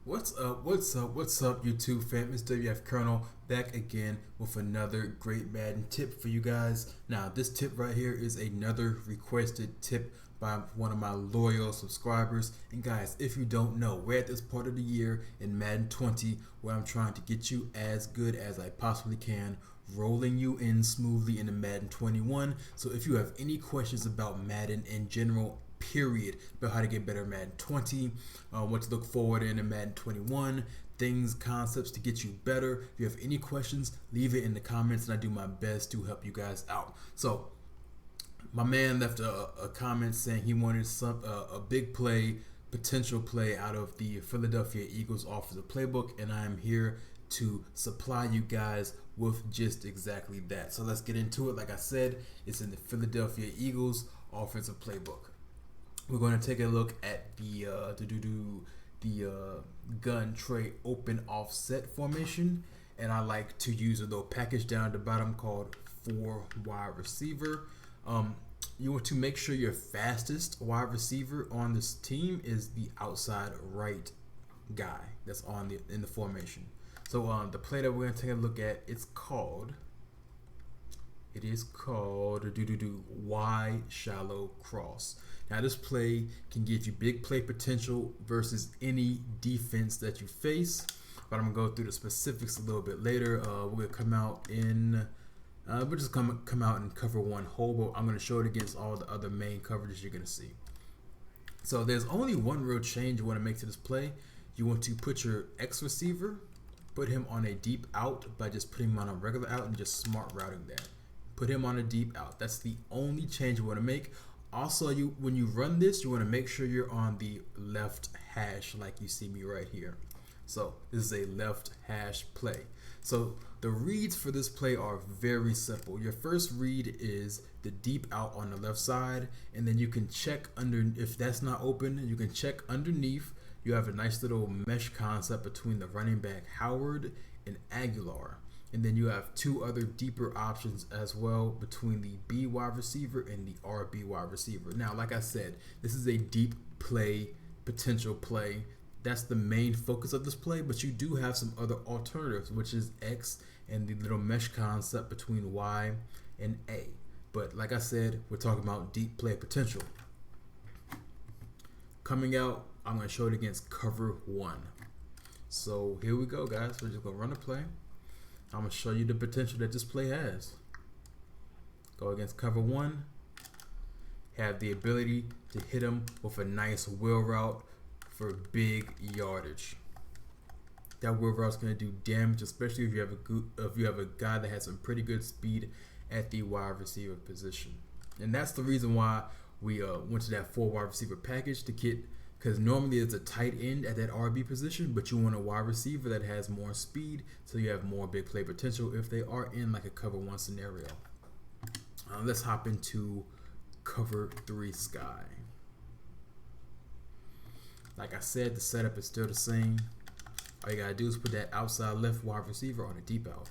What's up? What's up? What's up, YouTube fam? It's WF Colonel back again with another great Madden tip for you guys. Now, this tip right here is another requested tip by one of my loyal subscribers. And guys, if you don't know, we're at this part of the year in Madden 20 where I'm trying to get you as good as I possibly can, rolling you in smoothly into Madden 21. So if you have any questions about Madden in general, period, about how to get better at Madden 20, what to look forward in Madden 21, things, concepts to get you better. If you have any questions, leave it in the comments and I do my best to help you guys out. So my man left a comment saying he wanted a big play, potential play out of the Philadelphia Eagles Offensive Playbook, and I am here to supply you guys with just exactly that. So let's get into it. Like I said, it's in the Philadelphia Eagles Offensive Playbook. We're going to take a look at the gun Trey open offset formation, and I like to use a little package down at the bottom called 4 wide receiver. You want to make sure your fastest wide receiver on this team is the outside right guy that's in the formation. So the play that we're going to take a look at, it is called Y shallow cross. Now this play can give you big play potential versus any defense that you face, but I'm gonna go through the specifics a little bit later. We're gonna come out in we'll just come out and cover one whole, but I'm gonna show it against all the other main coverages you're gonna see. So there's only one real change you want to make to this play. You want to put your X receiver, put him on a deep out by just putting him on a regular out and just smart routing that. Put him on a deep out. That's the only change you want to make. Also, when you run this, you want to make sure you're on the left hash like you see me right here. So this is a left hash play. So the reads for this play are very simple. Your first read is the deep out on the left side, and then you can check under, if that's not open, you can check underneath. You have a nice little mesh concept between the running back Howard and Aguilar. And then you have two other deeper options as well between the B wide receiver and the RB wide receiver. Now, like I said, this is a deep play, potential play. That's the main focus of this play, but you do have some other alternatives, which is X and the little mesh concept between Y and A. But like I said, we're talking about deep play potential. Coming out, I'm going to show it against cover 1. So here we go, guys. We're just going to run a play. I'm going to show you the potential that this play has. Go against cover 1. Have the ability to hit him with a nice wheel route for big yardage. That wheel route is going to do damage, especially if you have a guy that has some pretty good speed at the wide receiver position. And that's the reason why we went to that 4 wide receiver package to get, because normally it's a tight end at that RB position, but you want a wide receiver that has more speed, so you have more big play potential if they are in like a cover 1 scenario. Let's hop into cover 3 sky. Like I said, the setup is still the same. All you gotta do is put that outside left wide receiver on a deep out.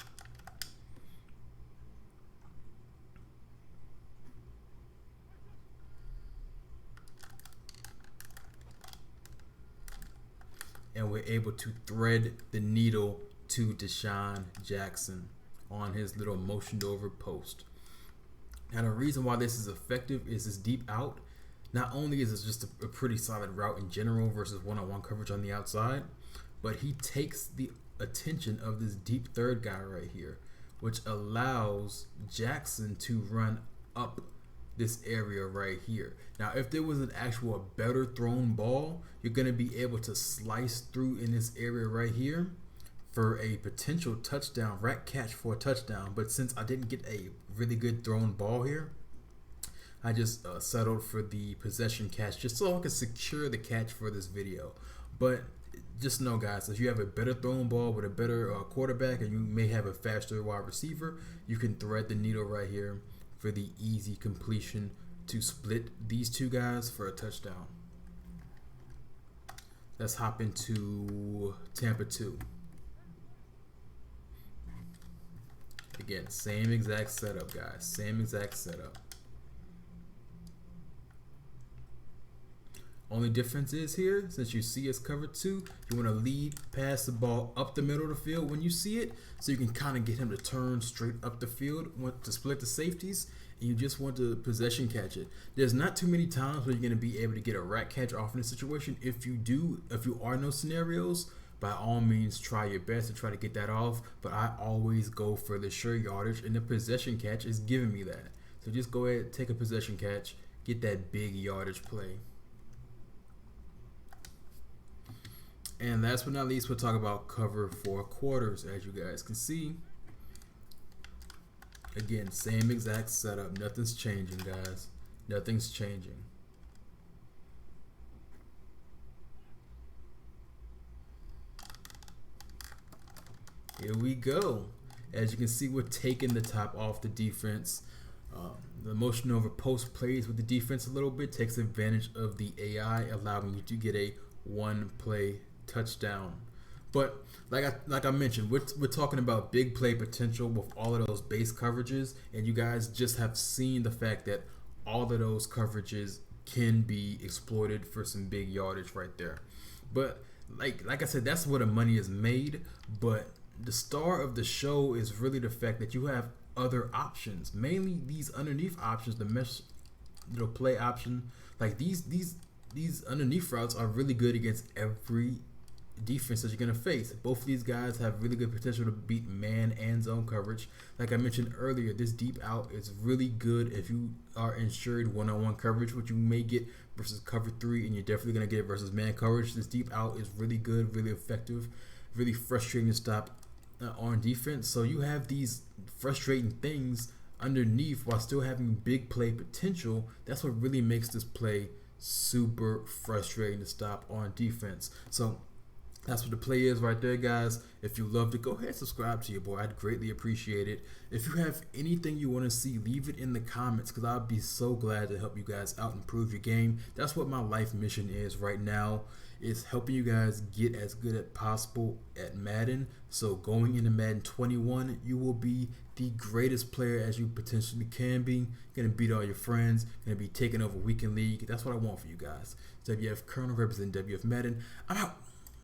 And we're able to thread the needle to Deshaun Jackson on his little motioned over post. Now the reason why this is effective is this deep out. Not only is it just a pretty solid route in general versus one-on-one coverage on the outside, but he takes the attention of this deep third guy right here, which allows Jackson to run up this area right here. Now, if there was an actual better thrown ball, you're going to be able to slice through in this area right here for a potential touchdown, rack catch for a touchdown. But since I didn't get a really good thrown ball here, I just settled for the possession catch just so I can secure the catch for this video. But just know, guys, if you have a better thrown ball with a better quarterback and you may have a faster wide receiver, you can thread the needle right here for the easy completion to split these two guys for a touchdown. Let's hop into Tampa 2. Again, same exact setup, guys. Same exact setup. Only difference is here, since you see it's covered 2, you want to lead pass the ball up the middle of the field when you see it, so you can kind of get him to turn straight up the field, want to split the safeties, and you just want to possession catch it. There's not too many times where you're going to be able to get a rack catch off in this situation. If you are in those scenarios, by all means try your best to try to get that off, but I always go for the sure yardage, and the possession catch is giving me that. So just go ahead, take a possession catch, get that big yardage play. And last but not least, we'll talk about cover 4 quarters. As you guys can see, again, same exact setup. Nothing's changing, guys. Nothing's changing. Here we go. As you can see, we're taking the top off the defense. The motion over post plays with the defense a little bit, takes advantage of the AI, allowing you to get a 1-play touchdown. But like I mentioned, we're talking about big play potential with all of those base coverages, and you guys just have seen the fact that all of those coverages can be exploited for some big yardage right there. But like I said, that's where the money is made. But the star of the show is really the fact that you have other options, mainly these underneath options, the mesh, play option. Like these underneath routes are really good against every defense that you're going to face. Both of these guys have really good potential to beat man and zone coverage. Like I mentioned earlier, this deep out is really good if you are insured one-on-one coverage, which you may get versus cover 3, and you're definitely going to get it versus man coverage. This deep out is really good, really effective, really frustrating to stop on defense. So you have these frustrating things underneath while still having big play potential. That's what really makes this play super frustrating to stop on defense. So that's what the play is right there, guys. If you loved it, go ahead and subscribe to your boy. I'd greatly appreciate it. If you have anything you want to see, leave it in the comments, because I'll be so glad to help you guys out and improve your game. That's what my life mission is right now, is helping you guys get as good as possible at Madden. So going into Madden 21, you will be the greatest player as you potentially can be. You're going to beat all your friends. Going to be taking over weekend league. That's what I want for you guys. WF Colonel representing WF Madden. I'm out.